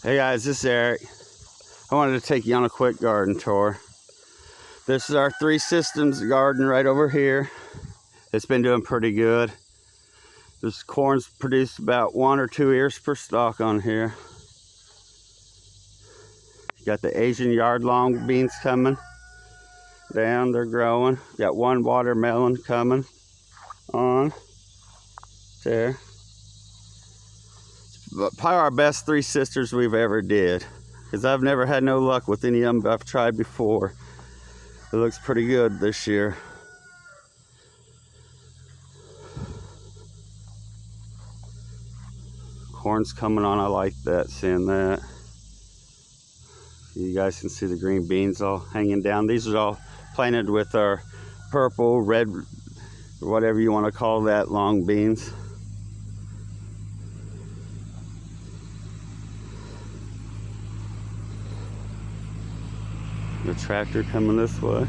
Hey guys, this is Eric. I wanted to take you on a quick garden tour. This is our Three Systems garden right over here. It's been doing pretty good. This corn's produced about 1 or 2 ears per stalk on here. You got the Asian yard long beans coming down, they're growing. Got 1 watermelon coming on there. But probably our best Three Sisters we've ever did, because I've never had no luck with any of them I've tried before. It looks pretty good this year. Corn's coming on, I like that, seeing that. You guys can see the green beans all hanging down. These are all planted with our purple, red, whatever you want to call that, long beans. The tractor coming this way.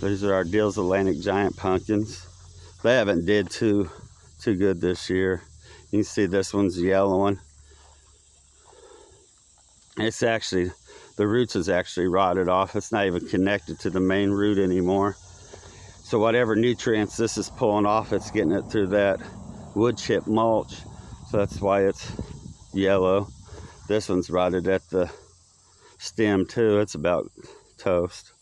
These are our Deals Atlantic giant pumpkins. They haven't did too good this year. You can see this one's yellowing. It's actually, the roots is actually rotted off. It's not even connected to the main root anymore. So whatever nutrients this is pulling off, it's getting it through that wood chip mulch. So that's why it's yellow. This one's rotted at the stem too. It's about toast.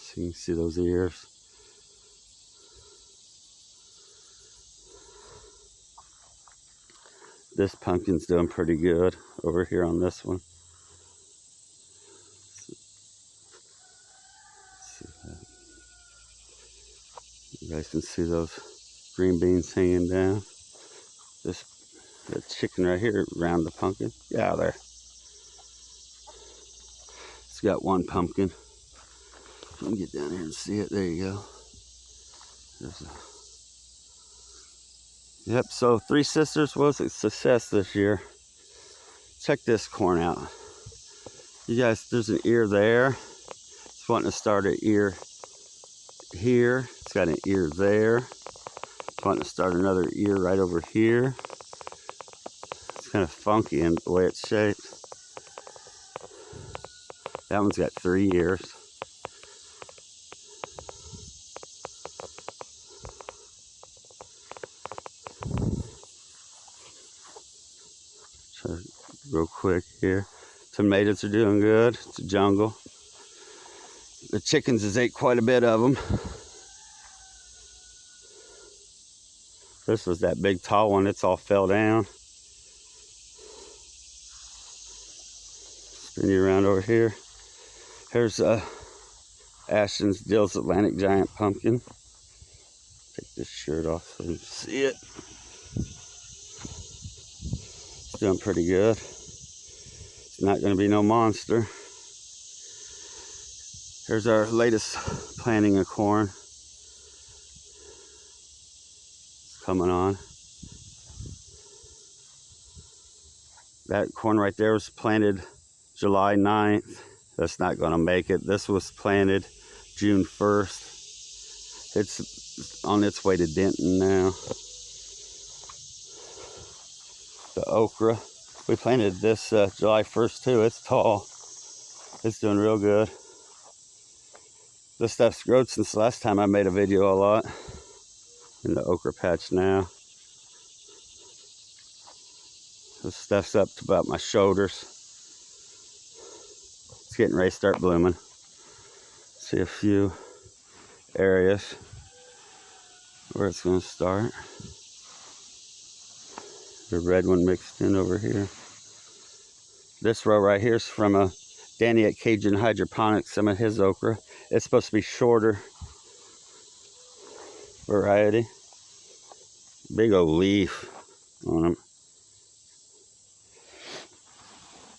So you can see those ears. This pumpkin's doing pretty good over here on this one. You guys can see those green beans hanging down. The chicken right here around the pumpkin. Get out of there. It's got 1 pumpkin. Let me get down here and see it. There you go. Yep, so Three Sisters was a success this year. Check this corn out. You guys, there's an ear there. It's wanting to start an ear here. It's got an ear there. It's wanting to start another ear right over here. It's kind of funky in the way it's shaped. That one's got 3 ears. Real quick here. Tomatoes are doing good. It's a jungle. The chickens has ate quite a bit of them. This was that big tall one. It's all fell down. Spin you around over here. Here's Ashton's Deals Atlantic giant pumpkin. Take this shirt off so you can see it. It's doing pretty good. It's not going to be no monster. Here's our latest planting of corn. It's coming on. That corn right there was planted July 9th. That's not going to make it. This was planted June 1st. It's on its way to Denton now. The okra. We planted this July 1st too. It's tall. It's doing real good. This stuff's grown since the last time I made a video a lot. In the okra patch now. This stuff's up to about my shoulders. It's getting ready to start blooming. See a few areas where it's going to start. The red one mixed in over here. This row right here is from Danny at Cajun Hydroponics, some of his okra. It's supposed to be shorter variety. Big old leaf on them.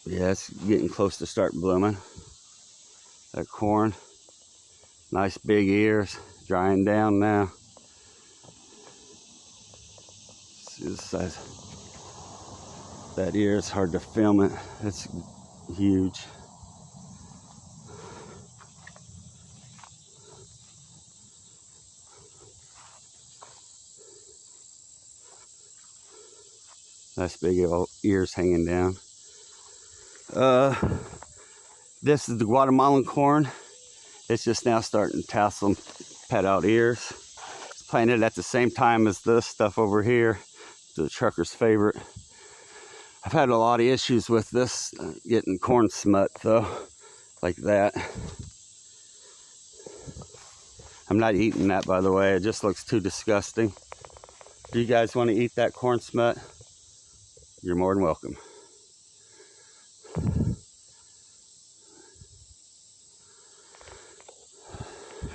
Yeah, it's getting close to start blooming. That corn, nice big ears, drying down now. See the size. That ear is hard to film it. It's huge. Nice big old ears hanging down. This is the Guatemalan corn. It's just now starting to tassel and pet out ears. It's planted at the same time as this stuff over here, the trucker's favorite. I've had a lot of issues with this getting corn smut though, like that. I'm not eating that, by the way. It just looks too disgusting. Do you guys want to eat that corn smut? You're more than welcome.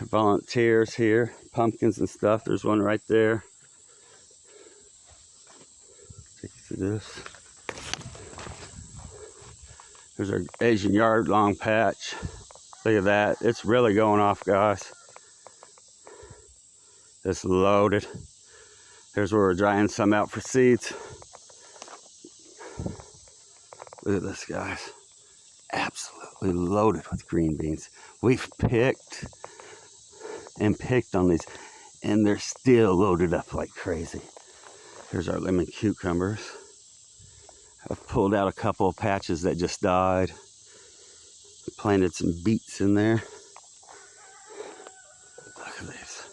Volunteers here, pumpkins and stuff. There's one right there. Take you through this. There's our Asian yard long patch. Look at that. It's really going off, guys. It's loaded. Here's where we're drying some out for seeds. Look at this, guys. Absolutely loaded with green beans. We've picked and picked on these, and they're still loaded up like crazy. Here's our lemon cucumbers. I've pulled out a couple of patches that just died. Planted some beets in there. Look at these.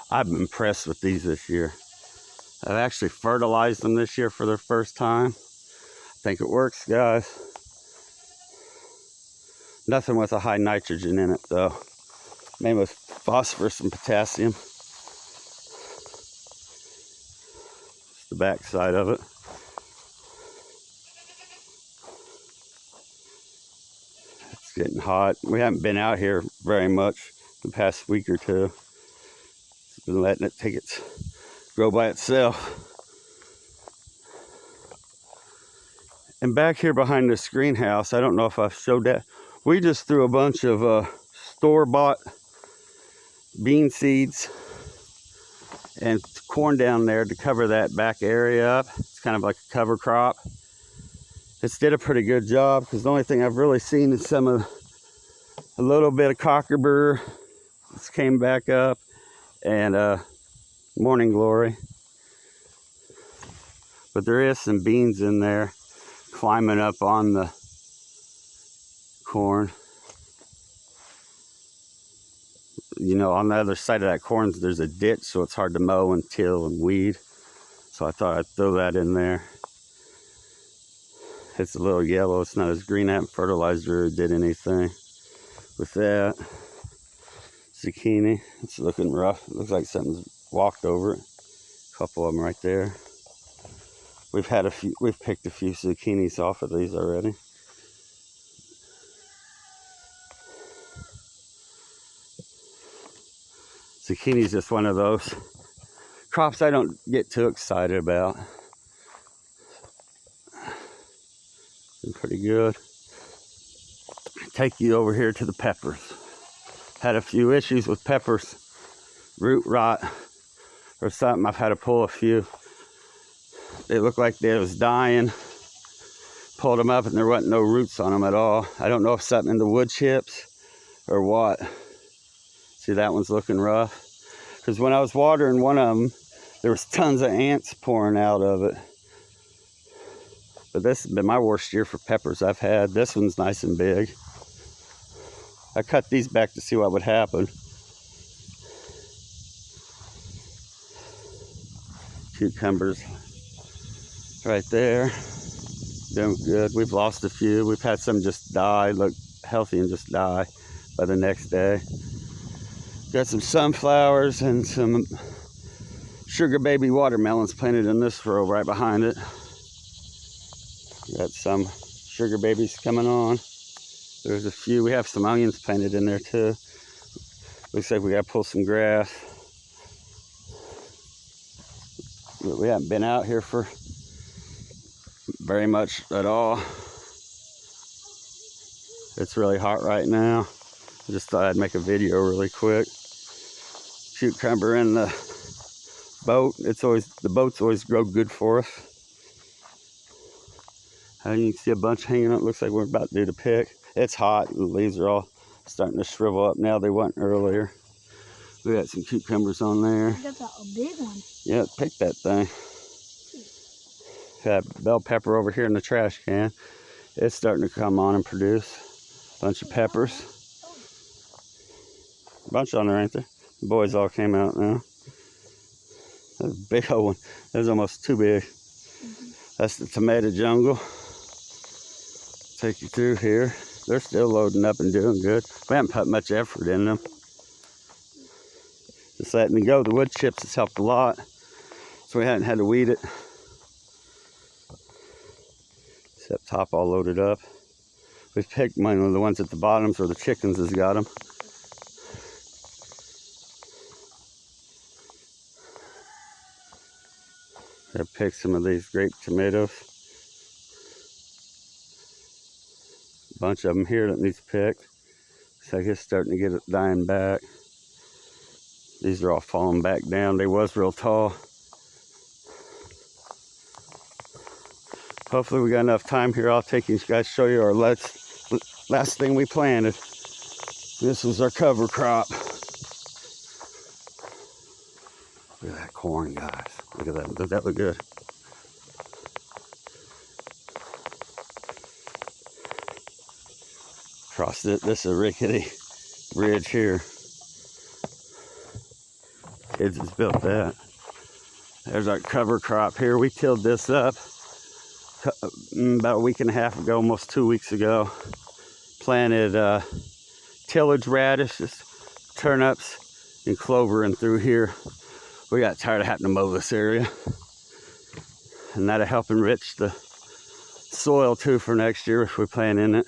I've been impressed with these this year. I've actually fertilized them this year for the first time. I think it works, guys. Nothing with a high nitrogen in it though. Maybe with phosphorus and potassium. It's the back side of it. It's getting hot. We haven't been out here very much the past week or two. It's been letting it grow by itself. And back here behind this greenhouse, I don't know if I've showed that. We just threw a bunch of store-bought bean seeds and corn down there to cover that back area up. It's kind of like a cover crop. It's did a pretty good job because the only thing I've really seen is a little bit of cockerburr. This came back up, and morning glory. But there is some beans in there climbing up on the corn. You know, on the other side of that corn, there's a ditch, so it's hard to mow and till and weed. So I thought I'd throw that in there. It's a little yellow. It's not as green. I haven't fertilized or did anything with that. Zucchini. It's looking rough. It looks like something's walked over it. A couple of them right there. We've picked a few zucchinis off of these already. Zucchini is just one of those crops I don't get too excited about. Been pretty good. Take you over here to the peppers. Had a few issues with peppers, root rot or something. I've had to pull a few. They looked like they was dying. Pulled them up and there wasn't no roots on them at all. I don't know if something in the wood chips or what. See, that one's looking rough. Because when I was watering one of them, there was tons of ants pouring out of it. But this has been my worst year for peppers I've had. This one's nice and big. I cut these back to see what would happen. Cucumbers right there. Doing good. We've lost a few. We've had some just die, look healthy and just die by the next day. Got some sunflowers and some sugar baby watermelons planted in this row right behind it. Got some sugar babies coming on. There's a few. We have some onions planted in there too. Looks like we gotta pull some grass. We haven't been out here for very much at all. It's really hot right now. I just thought I'd make a video really quick. Cucumber in the boat. The boats always grow good for us. You can see a bunch hanging up. Looks like we're about due to pick. It's hot. The leaves are all starting to shrivel up now. They weren't earlier. We got some cucumbers on there. That's a big one. Yeah, pick that thing. Got bell pepper over here in the trash can. It's starting to come on and produce. Bunch of peppers. A bunch on there, ain't there? The boys all came out now. That's a big old one. That's almost too big. That's the tomato jungle. Take you through here. They're still loading up and doing good. We haven't put much effort in them. Just letting them go. The wood chips has helped a lot. So we hadn't had to weed it. Except top all loaded up. We've picked one of the ones at the bottoms where the chickens has got them. I picked some of these grape tomatoes. A bunch of them here that needs picked. Looks like it's starting to get it dying back. These are all falling back down. They was real tall. Hopefully we got enough time here. I'll take you guys, show you our last thing we planted. This was our cover crop. Look at that corn, guys. Look at that. Does that look good? Across this is a rickety bridge here. Kids has built that. There's our cover crop here. We tilled this up about a week and a half ago, almost 2 weeks ago. Planted tillage radishes, turnips, and clover in through here. We got tired of having to mow this area. And that'll help enrich the soil too for next year if we plant in it.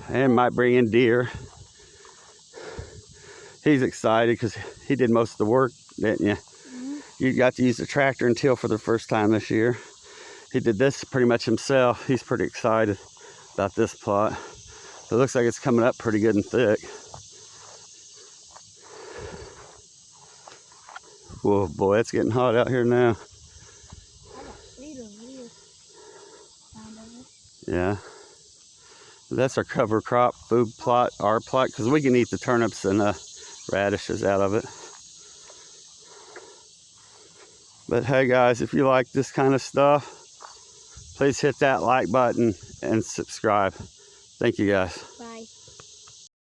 And might bring in deer. He's excited because he did most of the work, didn't you? Mm-hmm. You got to use the tractor and till for the first time this year. He did this pretty much himself. He's pretty excited about this plot. It looks like it's coming up pretty good and thick. Whoa, boy, it's getting hot out here now. Yeah. That's our cover crop, food plot, our plot, because we can eat the turnips and radishes out of it. But hey guys, if you like this kind of stuff, please hit that like button and subscribe. Thank you guys.